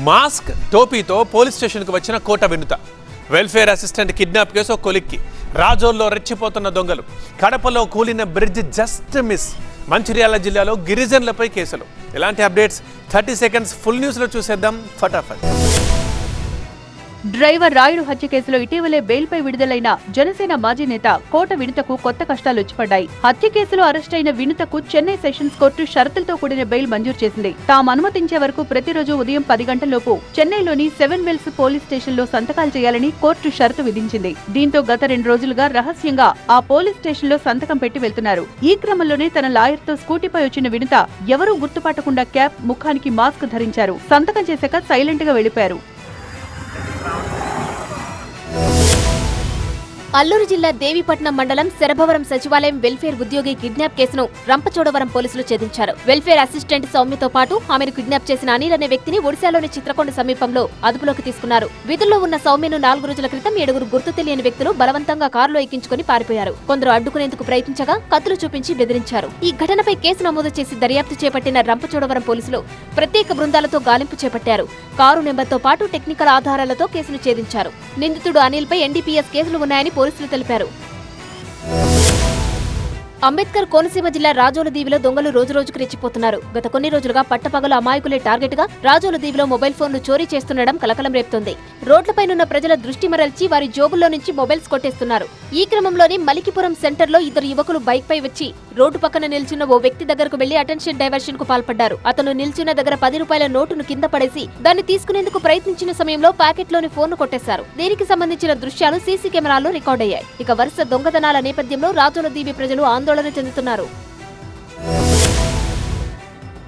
Mask టోపీతో police స్టేషన్కు వచ్చిన కోట వినుత. వెల్ఫేర్ అసిస్టెంట్ కిడ్నాప్ కేసు కొలిక్కి. రాజోల్లో రెచ్చిపోతున్న దొంగలు. కడపలో కూలిన బ్రిడ్జ్ జస్ట్ మిస్. మంచిర్యాల జిల్లాలో గిరిజనులపై కేసులు. ఇలాంటి అప్డేట్స్ 30 సెకండ్స్ ఫుల్ న్యూస్లో చూసేద్దాం ఫటాఫట్. డ్రైవర్ రాయుడు హత్య కేసులో ఇటీవలే బెయిల్పై విడుదలైన జనసేన మాజీ నేత కోట వినుతకు కొత్త కష్టాలు వచ్చిపడ్డాయి. హత్య కేసులో అరెస్ట్ అయిన వినుతకు చెన్నై సెషన్స్ కోర్టు షరతులతో కూడిన బెయిల్ మంజూరు చేసింది. తాము అనుమతించే వరకు ప్రతిరోజు ఉదయం 10 గంటలలోపు చెన్నైలోని 7 వెల్స్ పోలీస్ స్టేషన్లో సంతకాలు చేయాలని కోర్టు షరతు విధించింది. దీంతో గత 2 రోజులుగా రహస్యంగా ఆ పోలీస్ స్టేషన్లో సంతకం పెట్టి వెళ్తున్నారు. ఈ క్రమంలోనే తన లాయర్తో స్కూటీపై వచ్చిన వినుత ఎవరూ గుర్తుపట్టకుండా క్యాప్, ముఖానికి మాస్క్ ధరించారు. సంతకం చేశాక సైలెంట్ గా వెళ్లిపోయారు. అల్లూరు జిల్లా దేవీపట్నం మండలం శరభవరం సచివాలయం వెల్ఫేర్ ఉద్యోగి కిడ్నాప్ కేసును రంపచోడవరం పోలీసులు ఛేదించారు. వెల్ఫేర్ అసిస్టెంట్ సౌమ్యతో పాటు ఆమెను కిడ్నాప్ చేసిన అనిల్ అనే వ్యక్తిని ఒడిశాలోని చిత్రకొండ సమీపంలో అదుపులోకి తీసుకున్నారు. విధుల్లో ఉన్న సౌమ్యను 4 రోజుల క్రితం 7 గుర్తు తెలియని వ్యక్తులు బలవంతంగా కారులో ఎక్కించుకుని పారిపోయారు. కొందరు అడ్డుకునేందుకు ప్రయత్నించగా కత్తులు చూపించి బెదిరించారు. ఈ ఘటనపై కేసు నమోదు చేసి దర్యాప్తు చేపట్టిన రంపచోడవరం పోలీసులు ప్రత్యేక బృందాలతో గాలింపు చేపట్టారు. కారు నెంబర్తో పాటు టెక్నికల్ ఆధారాలతో కేసును ఛేదించారు. నిందితుడు అనిల్ పై ఎన్డీపీఎస్ కేసులు ఉన్నాయని పోలీసులు తెలిపారు. అంబేద్కర్ కోనసీమ జిల్లా రాజోలు దీవిలో దొంగలు రోజురోజుకు రెచ్చిపోతున్నారు. గత కొన్ని రోజులుగా పట్టపగలు అమాయకులే టార్గెట్ గా రాజోలు దీవిలో మొబైల్ ఫోన్లు చోరీ చేస్తుండడం కలకలం రేపుతోంది. రోడ్లపైనున్న ప్రజల దృష్టి మరల్చి వారి జోబుల్లో నుంచి మొబైల్స్ కొట్టేస్తున్నారు. ఈ క్రమంలోనే మలికిపురం సెంటర్లో 2 యువకులు బైక్ పై వచ్చి రోడ్డు పక్కన నిల్చున్న ఓ వ్యక్తి దగ్గరకు వెళ్లి అటెన్షన్ డైవర్షన్ కు పాల్పడ్డారు. అతను నిల్చున్న దగ్గర 10 రూపాయల నోటును కింద పడేసి దాన్ని తీసుకునేందుకు ప్రయత్నించిన సమయంలో ప్యాకెట్లోని ఫోన్ కొట్టేశారు. దీనికి సంబంధించిన దృశ్యాలు సీసీ కెమెరాల్లో రికార్డయ్యాయి. ఇక వరుస దొంగతనాల నేపథ్యంలో రాజోలు దీవి ప్రజలు ఆందోళన చెందుతున్నారు.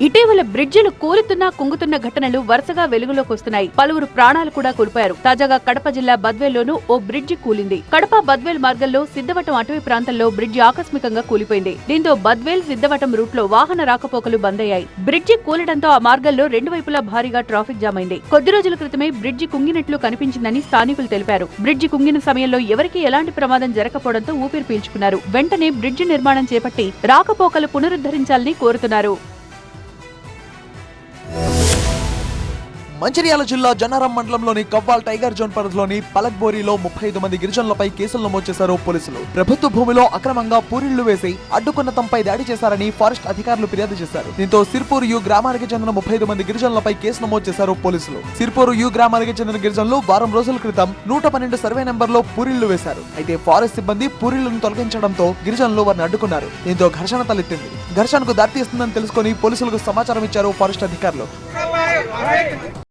ఇటీవల బ్రిడ్జిలు కూలుతున్నా కుంగుతున్న ఘటనలు వరుసగా వెలుగులోకి వస్తున్నాయి. పలువురు ప్రాణాలు కూడా కోల్పోయారు. తాజాగా కడప జిల్లా బద్వేల్లోనూ ఓ బ్రిడ్జి కూలింది. కడప బద్వేల్ మార్గంలో సిద్ధవటం అటవీ ప్రాంతంలో బ్రిడ్జి ఆకస్మికంగా కూలిపోయింది. దీంతో బద్వేల్ సిద్ధవటం రూట్ లో వాహన రాకపోకలు బంద్ అయ్యాయి. బ్రిడ్జి కూలడంతో ఆ మార్గంలో 2 వైపులా భారీగా ట్రాఫిక్ జామ్ అయింది. కొద్ది రోజుల క్రితమే బ్రిడ్జి కుంగినట్లు కనిపించిందని స్థానికులు తెలిపారు. బ్రిడ్జి కుంగిన సమయంలో ఎవరికీ ఎలాంటి ప్రమాదం జరగకపోవడంతో ఊపిరి పీల్చుకున్నారు. వెంటనే బ్రిడ్జి నిర్మాణం చేపట్టి రాకపోకలు పునరుద్ధరించాలని కోరుతున్నారు. మంచిర్యాల జిల్లా జన్నారం మండలంలోని కవ్వాల్ టైగర్ జోన్ పరిధిలోని పలక్బోరిలో 35 మంది గిరిజనులపై కేసులు నమోదు చేశారు పోలీసులు. ప్రభుత్వ భూమిలో అక్రమంగా పూరిళ్లు వేసి అడ్డుకున్న తమపై దాడి చేశారని ఫారెస్ట్ అధికారులు ఫిర్యాదు చేశారు. దీంతో సిర్పూర్ యు గ్రామానికి చెందిన 35 మంది గిరిజనులపై కేసు నమోదు చేశారు పోలీసులు. సిర్పూర్ యు గ్రామానికి చెందిన గిరిజనులు వారం రోజుల క్రితం 112 సర్వే నెంబర్లో పూరిళ్లు వేశారు. అయితే ఫారెస్ట్ సిబ్బంది పూరిళ్లను తొలగించడంతో గిరిజనులు వారిని అడ్డుకున్నారు. దీంతో ఘర్షణ తలెత్తింది. ఘర్షణకు దారితీస్తుందని తెలుసుకుని పోలీసులకు సమాచారం ఇచ్చారు ఫారెస్ట్ అధికారులు.